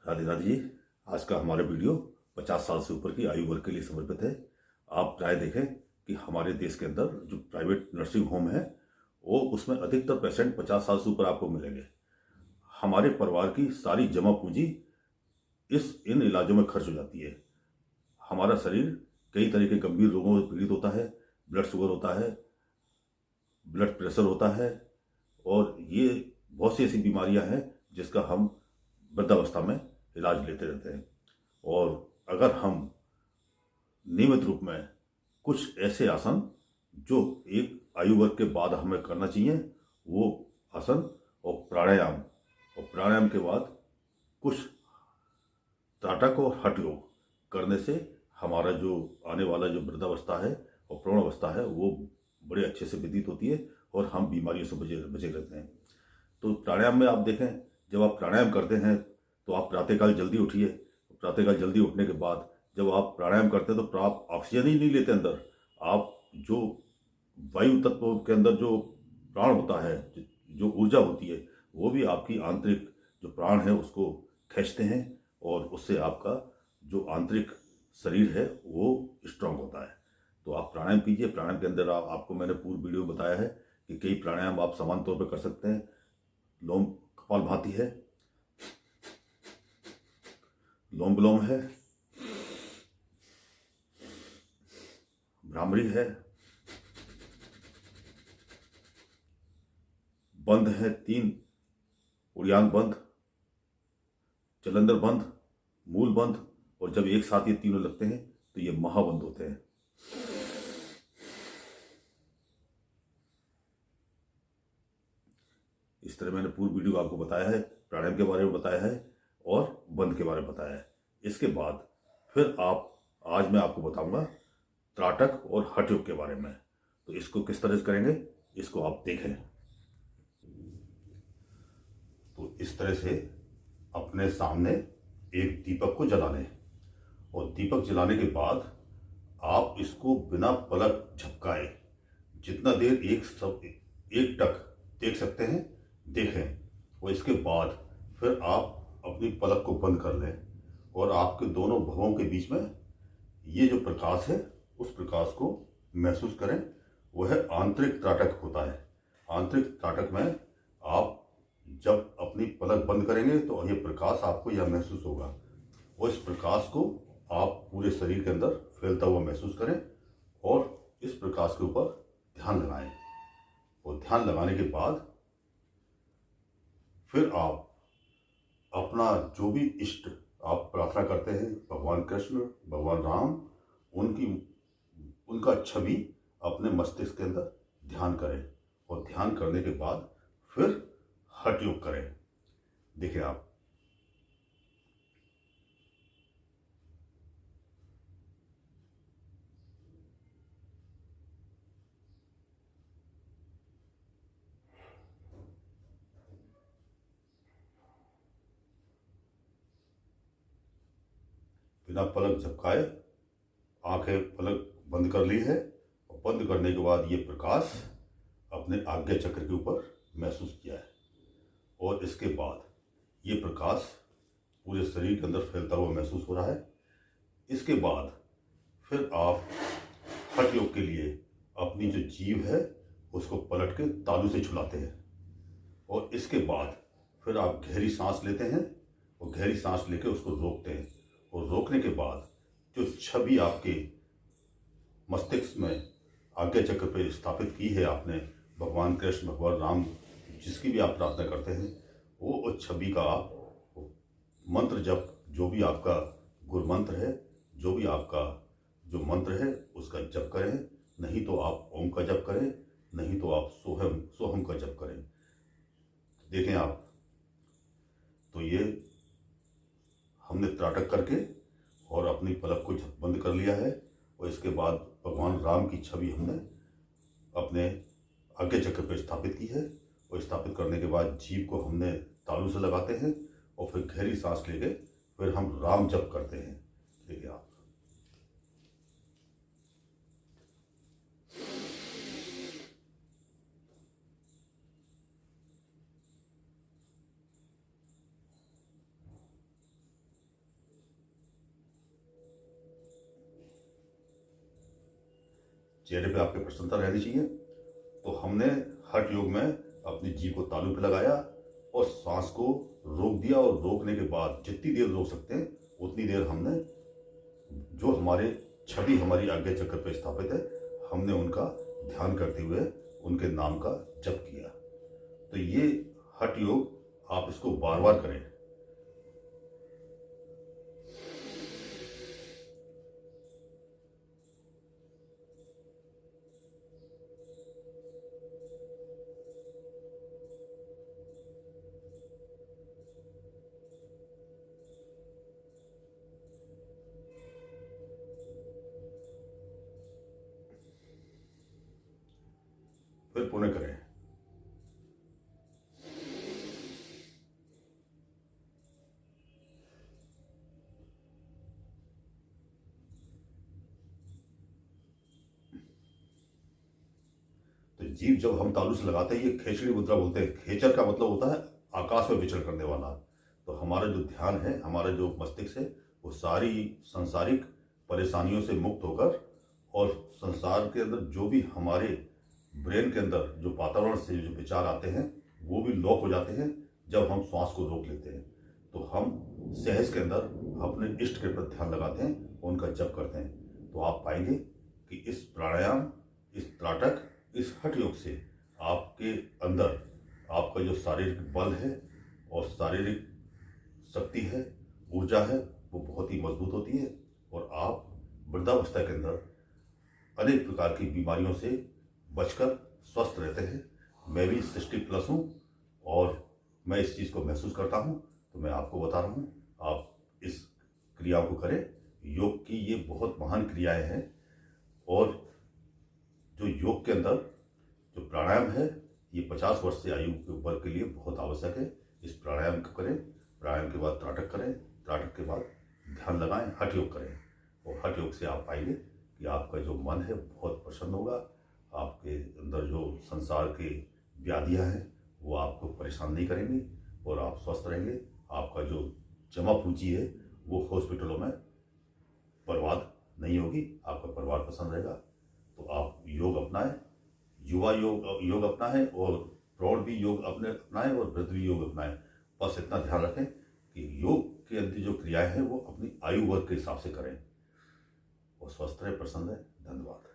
राधे राधे जी। आज का हमारा वीडियो 50 साल से ऊपर की आयु वर्ग के लिए समर्पित है। आप प्राय देखें कि हमारे देश के अंदर जो प्राइवेट नर्सिंग होम है वो उसमें अधिकतर पेशेंट 50 साल से ऊपर आपको मिलेंगे। हमारे परिवार की सारी जमा पूंजी इन इलाजों में खर्च हो जाती है। हमारा शरीर कई तरह के गंभीर रोगों से पीड़ित होता है। ब्लड शुगर होता है, ब्लड प्रेशर होता है और ये बहुत सी ऐसी बीमारियां हैं जिसका हम वृद्धावस्था में इलाज लेते रहते हैं। और अगर हम नियमित रूप में कुछ ऐसे आसन जो एक आयु वर्ग के बाद हमें करना चाहिए वो आसन और प्राणायाम के बाद कुछ त्राटक और हठ योग करने से हमारा जो आने वाला जो वृद्धावस्था है और प्रौढ़ अवस्था है वो बड़े अच्छे से व्यतीत होती है और हम बीमारियों से बचे रहते हैं। तो प्राणायाम में आप देखें, जब आप प्राणायाम करते हैं तो आप प्रातःकाल जल्दी उठिए। प्रातःकाल जल्दी उठने के बाद जब आप प्राणायाम करते हैं तो आप ऑक्सीजन ही नहीं लेते अंदर, आप जो वायु तत्व के अंदर जो प्राण होता है, जो ऊर्जा होती है, वो भी आपकी आंतरिक जो प्राण है उसको खींचते हैं और उससे आपका जो आंतरिक शरीर है वो स्ट्रांग होता है। तो आप प्राणायाम कीजिए। प्राणायाम के अंदर आपको मैंने पूर्व वीडियो में बताया है कि कई प्राणायाम आप समान तौर पर कर सकते हैं। लोम कपालभाति है, लोम विलोम है, भ्रामरी है, बंध है 3, उड़ियान बंध, जलंधर बंध, मूल बंध, और जब एक साथ ये तीनों लगते हैं तो ये महाबंध होते हैं। इस तरह मैंने पूर्व वीडियो आपको बताया है, प्राणायाम के बारे में बताया है और बंध के बारे में बताया है। इसके बाद फिर आज मैं आपको बताऊंगा त्राटक और हठ योग के बारे में। तो इसको किस तरह से करेंगे इसको आप देखें। तो इस तरह से अपने सामने एक दीपक को जला लें और दीपक जलाने के बाद आप इसको बिना पलक झपकाए जितना देर एक टक देख सकते हैं देखें। और इसके बाद फिर आप अपनी पलक को बंद कर लें और आपके दोनों भवों के बीच में ये जो प्रकाश है उस प्रकाश को महसूस करें। वह आंतरिक त्राटक होता है। आंतरिक त्राटक में आप जब अपनी पलक बंद करेंगे तो ये प्रकाश आपको यह महसूस होगा और इस प्रकाश को आप पूरे शरीर के अंदर फैलता हुआ महसूस करें और इस प्रकाश के ऊपर ध्यान लगाएं। और ध्यान लगाने के बाद फिर आप अपना जो भी इष्ट आप प्रार्थना करते हैं, भगवान कृष्ण, भगवान राम, उनका छवि अपने मस्तिष्क के अंदर ध्यान करें और ध्यान करने के बाद फिर हठ योग करें। देखिए आप बिना पलक झपकाए आंखें पलक बंद कर ली है और बंद करने के बाद ये प्रकाश अपने आज्ञा चक्र के ऊपर महसूस किया है और इसके बाद ये प्रकाश पूरे शरीर के अंदर फैलता हुआ महसूस हो रहा है। इसके बाद फिर आप हठ योग के लिए अपनी जो जीभ है उसको पलट के तालू से छुलाते हैं और इसके बाद फिर आप गहरी सांस लेते हैं और गहरी सांस लेकर उसको रोकते हैं और रोकने के बाद जो छवि आपके मस्तिष्क में आज्ञा चक्र पर स्थापित की है आपने, भगवान कृष्ण, भगवान राम, जिसकी भी आप प्रार्थना करते हैं, वो उस छवि का आप मंत्र जप, जो भी आपका गुरु मंत्र है, जो भी आपका जो मंत्र है उसका जप करें। नहीं तो आप ओम का जप करें, नहीं तो आप सोहम का जप करें। देखें आप, तो ये हमने त्राटक करके और अपनी पलक को बंद कर लिया है और इसके बाद भगवान राम की छवि हमने अपने आज्ञा चक्र पर स्थापित की है और स्थापित करने के बाद जीभ को हमने तालू से लगाते हैं और फिर गहरी सांस लेके फिर हम राम जप करते हैं। देखिए आप, चेहरे पे आपके प्रसन्नता रहनी चाहिए। तो हमने हठ योग में अपनी जीभ को तालू पे लगाया और सांस को रोक दिया, और रोकने के बाद जितनी देर रोक सकते हैं उतनी देर हमने जो हमारे छवि हमारी आज्ञा चक्र पे स्थापित है, हमने उनका ध्यान करते हुए उनके नाम का जप किया। तो ये हठ योग आप इसको बार बार करें। फिर पुनः करें। तो जीभ जब हम तालू से लगाते हैं, ये खेचड़ी मुद्रा बोलते हैं। खेचर का मतलब होता है आकाश में विचरण करने वाला। तो हमारा जो ध्यान है, हमारा जो मस्तिष्क है, वो सारी सांसारिक परेशानियों से मुक्त होकर, और संसार के अंदर जो भी हमारे ब्रेन के अंदर जो वातावरण से जो विचार आते हैं वो भी लॉक हो जाते हैं जब हम श्वास को रोक लेते हैं। तो हम सहज के अंदर अपने इष्ट के प्रति ध्यान लगाते हैं, उनका जप करते हैं। तो आप पाएंगे कि इस प्राणायाम, इस त्राटक, इस हठ योग से आपके अंदर आपका जो शारीरिक बल है और शारीरिक शक्ति है, ऊर्जा है, वो बहुत ही मजबूत होती है, और आप वृद्धावस्था के अंदर अनेक प्रकार की बीमारियों से बचकर स्वस्थ रहते हैं। मैं भी 60+ हूँ और मैं इस चीज़ को महसूस करता हूँ। तो मैं आपको बता रहा हूँ, आप इस क्रियाओं को करें। योग की ये बहुत महान क्रियाएं हैं, और जो योग के अंदर जो प्राणायाम है, ये 50 वर्ष से आयु के वर्ग के लिए बहुत आवश्यक है। इस प्राणायाम को करें, प्राणायाम के बाद त्राटक करें, त्राटक के बाद ध्यान लगाएं, हठ योग करें। और हठ योग से आप पाएंगे कि आपका जो मन है बहुत प्रसन्न होगा। आपके अंदर जो संसार के व्याधियां हैं वो आपको परेशान नहीं करेंगी, और आप स्वस्थ रहेंगे। आपका जो जमा पूंजी है वो हॉस्पिटलों में बर्बाद नहीं होगी, आपका परिवार प्रसन्न रहेगा। तो आप योग अपनाएं, युवा योग अपनाएं, और प्रौढ़ भी योग अपनाएं, और वृद्ध भी योग अपनाएं। बस इतना ध्यान रखें कि योग के अंदर जो क्रियाएं हैं वो अपनी आयु वर्ग के हिसाब से करें, और स्वस्थ रहे, प्रसन्न रहे। धन्यवाद।